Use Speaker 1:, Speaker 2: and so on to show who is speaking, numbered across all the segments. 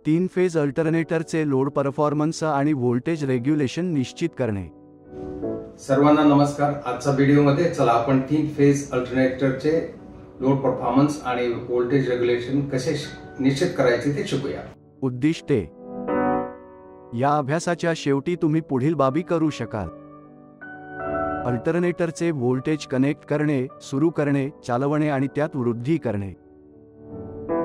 Speaker 1: तीन phase अल्टरनेटरचे load performance आणि voltage regulation निश्चित करणे.
Speaker 2: सर्वांना नमस्कार. आजच्या व्हिडिओमध्ये चला आपण तीन फेज अल्टरनेटरचे लोड परफॉर्मन्स आणि व्होल्टेज रेग्युलेशन कसे निश्चित करायचे ते शिकूया.
Speaker 1: उद्दिष्टे. या अभ्यासाच्या शेवटी तुम्ही पुढील बाबी करू शकाल. अल्टरनेटरचे व्होल्टेज कनेक्ट करणे, सुरू करणे, चालवणे आणि त्यात वृद्धी करणे.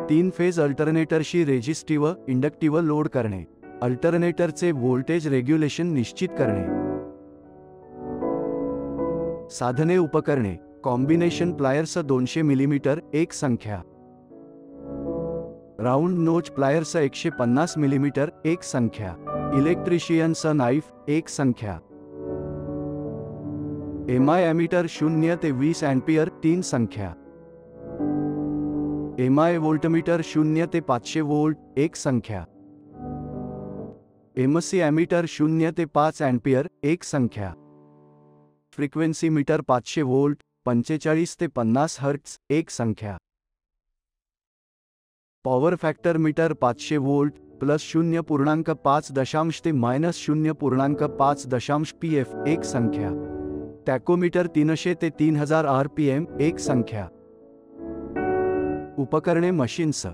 Speaker 1: तीन फेज अल्टरनेटरशी रेझिस्टिव्ह, इंडक्टिव्ह लोड करणे. अल्टरनेटरचे व्होल्टेज रेग्युलेशन निश्चित करणे. साधने उपकरणे. कॉम्बिनेशन प्लायर्स 200 मिमी एक संख्या. राउंड नोच प्लायर्स 150 मिमी एक संख्या. इलेक्ट्रिशियन्स नाईफ एक संख्या. एमआय एमीटर 0 ते 20 अँपिअर 3 संख्या. एमआय व्होल्टमीटर 0 ते 500 वोल्ट एक संख्या. एमसी एमीटर 0 ते 5 अँपिअर एक संख्या. फ्रिक्वेन्सी मीटर 500 वोल्ट 45 ते 50 हर्ट्ज एक संख्या. पॉवर फॅक्टर मीटर 500 वोल्ट +0.5 ते -0.5 पीएफ एक संख्या. टॅकोमीटर 300 ते 3000 आरपीएम एक संख्या. उपकरणे मशीन्स.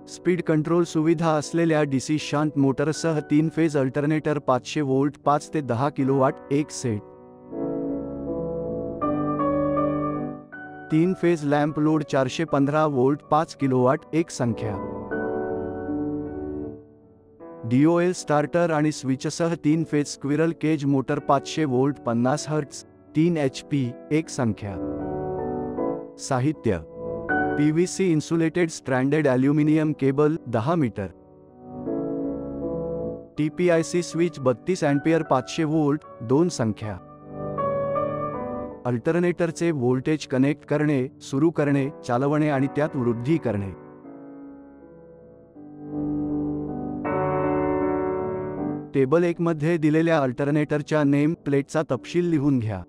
Speaker 1: स्पीड कंट्रोल सुविधा असलेल्या डीसी शंट मोटरसह तीन फेज अल्टरनेटर 500 वोल्ट 5 ते 10 किलोवॅट एक सेट. तीन phase lamp load 415 volt 5 kilowatt एक संख्या. डीओएल स्टार्टर आणि स्विचसह तीन phase squirrel cage motor 500 volt 50 hertz 3 HP एक संख्या. साहित्य. PVC insulated stranded aluminium cable 10 metre. TPIC switch 32 ampere 500 volt 2 संख्या. अल्टरनेटरचे व्होल्टेज कनेक्ट करणे, सुरू करणे, चालवणे आणि त्यात वृद्धी करणे. टेबल 1 मध्ये दिलेल्या अल्टरनेटरच्या नेम प्लेटचा तपशील लिहून घ्या.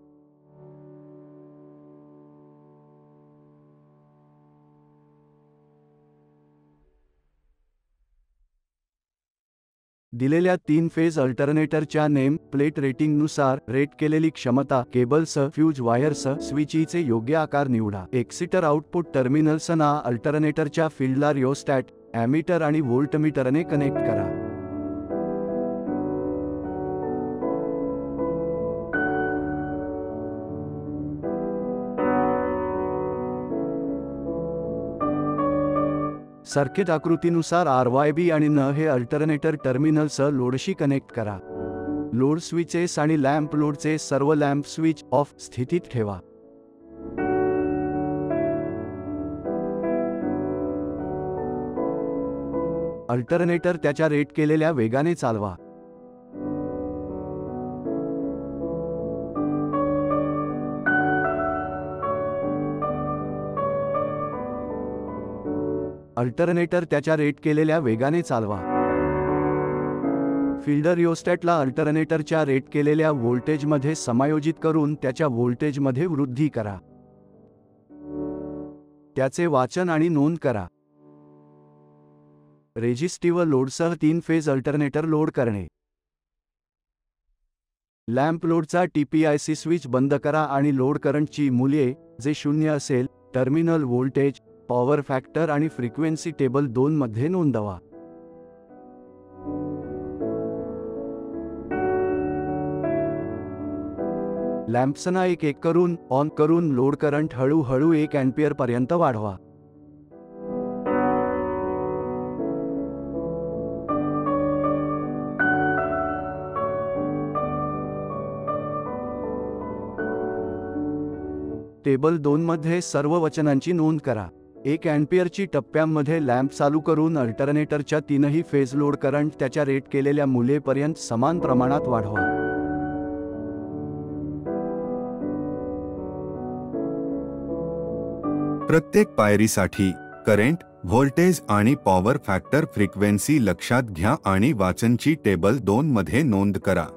Speaker 1: दिलेल्या तीन फेज अल्टरनेटरच्या नेम प्लेट रेटिंगनुसार रेट केलेली क्षमता, केबल्स, फ्यूज वायर्स, स्विचचे योग्य आकार निवडा. एक्सिटर आउटपुट टर्मिनल्सना अल्टरनेटरच्या फील्डला रिओस्टॅट, ॲमीटर आणि व्होल्टमीटरने कनेक्ट करा. सर्किट आकृतीनुसार RYB आणि न हे अल्टरनेटर टर्मिनल्स लोडशी कनेक्ट करा. लोड स्विचेस आणि लॅम्प लोडचे सर्व लॅम्प स्विच ऑफ स्थितीत ठेवा. अल्टरनेटर त्याच्या रेट केलेल्या वेगाने चालवा. अल्टरनेटर त्याच्या रेट केलेल्या वेगाने चालवा. फील्ड रिओस्टॅटला अल्टरनेटरच्या रेट केलेल्या व्होल्टेजमध्ये समायोजित करून त्याच्या व्होल्टेजमध्ये वृद्धी करा. त्याचे वाचन आणि नोंद करा. रेझिस्टिव्ह लोडसह तीन फेज अल्टरनेटर लोड करणे. लॅम्प लोडचा टीपीआयसी स्विच बंद करा आणि लोड करंटची मूल्ये, जे 0 असेल, टर्मिनल व्होल्टेज, पॉवर फॅक्टर आणि फ्रिक्वेन्सी टेबल 2 मध्ये नोंदवा. लॅम्प्सना एक एक करून ऑन करून लोड करंट हळूहळू 1 अँपिअर पर्यंत वाढवा. टेबल 2 मध्ये सर्व वचनांची नोंद करा. 1 अँपिअरची टप्प्यांमध्ये लॅम्प चालू करून अल्टरनेटरच्या तीनही फेज लोड करंट त्याच्या रेट केलेल्या मूल्यापर्यंत समान प्रमाणात वाढवा.
Speaker 3: प्रत्येक पायरीसाठी करंट, व्होल्टेज आणि पॉवर फॅक्टर फ्रिक्वेन्सी लक्षात घ्या आणि वाचनची टेबल 2 मध्ये नोंद करा.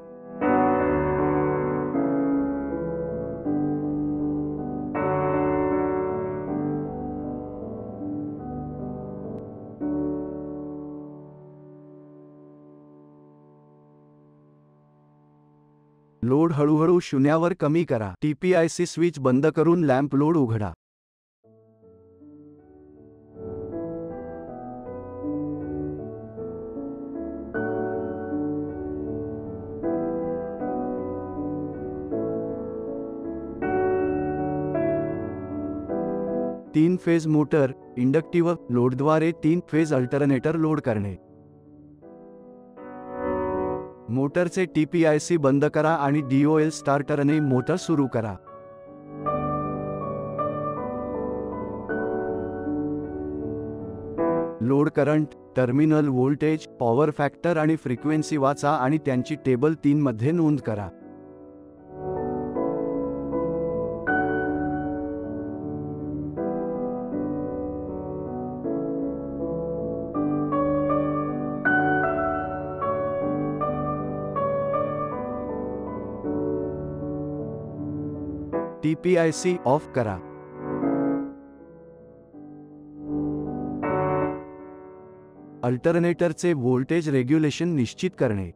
Speaker 1: लोड हळूहळू शून्यावर कमी करा. TPIC स्विच बंद करून लॅम्प लोड उघडा. तीन फेज मोटर इंडक्टिव्ह लोडद्वारे 3 फेज अल्टरनेटर लोड करणे. मोटरचे TPIC बंद करा आणि DOL स्टार्टरने मोटर सुरू करा. Load current, terminal voltage, power factor आणि फ्रिक्वेन्सी वाचा आणि त्यांची टेबल 3 मध्ये नोंद करा. TPIC ऑफ करा. अल्टरनेटरचे व्होल्टेज रेग्युलेशन निश्चित करणे.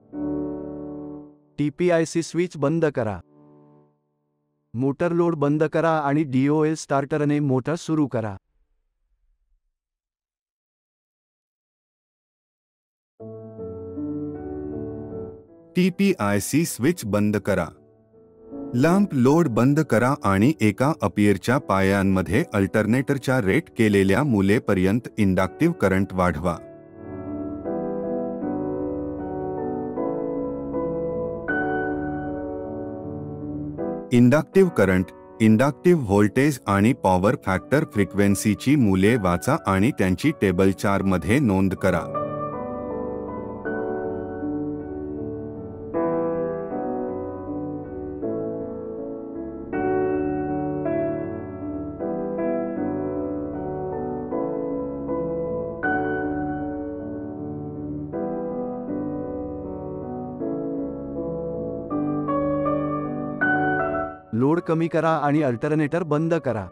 Speaker 1: TPIC स्विच बंद करा. मोटर लोड बंद करा आणि DOL स्टार्टरने मोटर सुरू करा.
Speaker 3: TPIC स्विच बंद करा. लॅम्प लोड बंद करा आणि एका अपियरच्या पायांमध्ये अल्टरनेटरच्या रेट केलेल्या मूल्यापर्यंत इंडक्टिव्ह करंट वाढवा. इंडक्टिव्ह करंट, इंडक्टिव्ह व्होल्टेज आणि पॉवर फॅक्टर फ्रिक्वेन्सीची मूल्ये वाचा आणि त्यांची टेबल 4 मध्ये नोंद करा.
Speaker 1: लोड कमी करा आणि अल्टरनेटर बंद करा.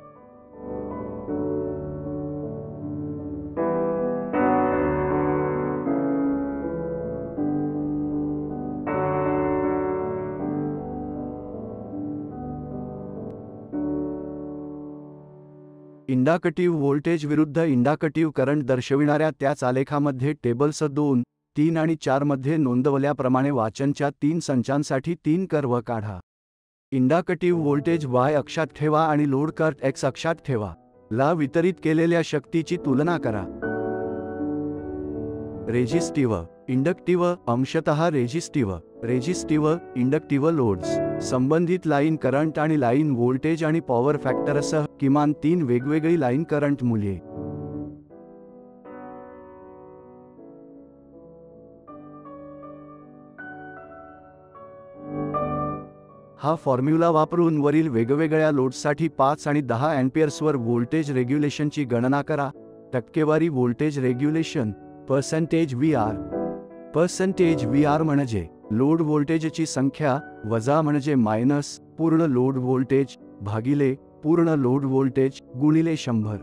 Speaker 1: इंडक्टिव्ह व्होल्टेज विरुद्ध इंडक्टिव्ह करंट दर्शविणाऱ्या त्याच आलेखामध्ये टेबल्स 2, 3 आणि 4 मध्ये नोंदवल्याप्रमाणे वाचनच्या 3 संचांसाठी 3 कर्व काढा. इंडक्टिव्ह व्होल्टेज Y अक्षात ठेवा आणि लोड करंट X अक्षात ठेवा. ला वितरित केलेल्या शक्तीची तुलना करा. रेझिस्टिव्ह, इंडक्टिव्ह, अंशतः रेझिस्टिव्ह, इंडक्टिव्ह लोड्स, संबंधित लाईन करंट आणि लाईन व्होल्टेज आणि पॉवर फॅक्टरसह किमान 3 वेगवेगळी लाईन करंट मूल्ये. हा फॉर्म्युला वापरून वरील वेगवेगळ्या लोड्ससाठी 5 आणि 10 अँपिअर्सवर व्होल्टेज रेग्युलेशनची गणना करा. टक्केवारी व्होल्टेज रेग्युलेशन %VR म्हणजे लोड व्होल्टेजची संख्या वजा म्हणजे मायनस पूर्ण लोड व्होल्टेज भागिले पूर्ण लोड व्होल्टेज गुणिले 100.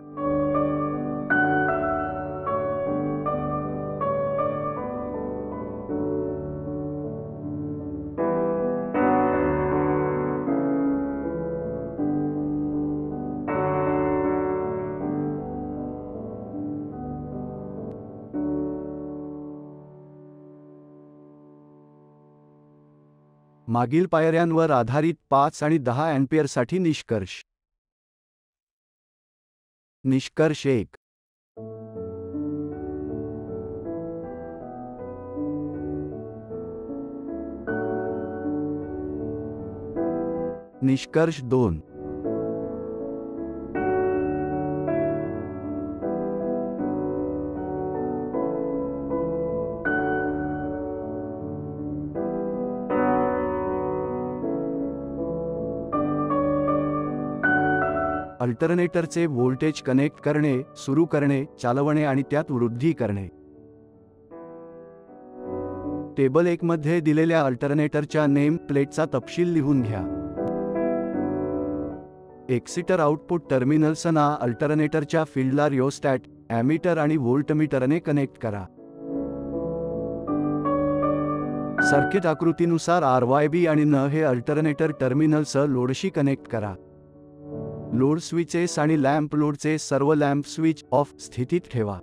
Speaker 1: मागील पायऱ्यांवर आधारित 5 आणि 10 अँपिअरसाठी निष्कर्ष. निष्कर्ष 1. निष्कर्ष 2. अल्टरनेटरचे व्होल्टेज कनेक्ट करणे, सुरू करणे, चालवणे आणि त्यात वृद्धी करणे. टेबल 1 मध्ये दिलेल्या अल्टरनेटरच्या नेम प्लेटचा तपशील लिहून घ्या. एक्सिटर आउटपुट टर्मिनल्सना अल्टरनेटरच्या फील्डला रिओस्टॅट, ॲमीटर आणि व्होल्टमीटरने कनेक्ट करा. सर्किट आकृतीनुसार RYB आणि न हे अल्टरनेटर टर्मिनलसह लोडशी कनेक्ट करा. लोड स्विचेस आणि लॅम्प लोडचे सर्व लॅम्प स्विच ऑफ स्थितीत ठेवा.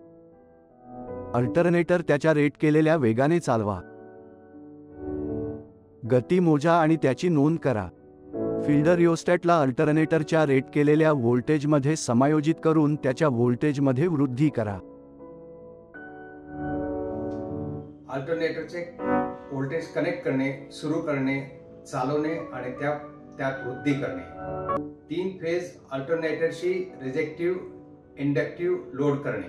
Speaker 1: अल्टरनेटर त्याच्या रेट केलेल्या वेगाने चालवा. गती मोजा आणि त्याची नोंद करा. फील्ड रिओस्टॅटला अल्टरनेटरच्या रेट केलेल्या व्होल्टेजमध्ये समायोजित करून त्याच्या व्होल्टेजमध्ये वृद्धी करा.
Speaker 2: अल्टरनेटरचे व्होल्टेज कनेक्ट करणे, सुरू करणे, चालवणे आणि त्यात वृद्धी करणे. 3 फेज अल्टरनेटरशी रिजेक्टिव्ह, इंडक्टिव्ह लोड करणे.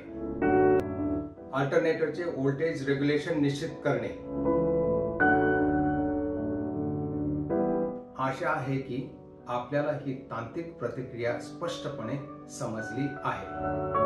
Speaker 2: अल्टरनेटरचे व्होल्टेज रेग्युलेशन निश्चित करणे. आशा आहे की आपल्याला ही तांत्रिक प्रतिक्रिया स्पष्टपणे समजली आहे.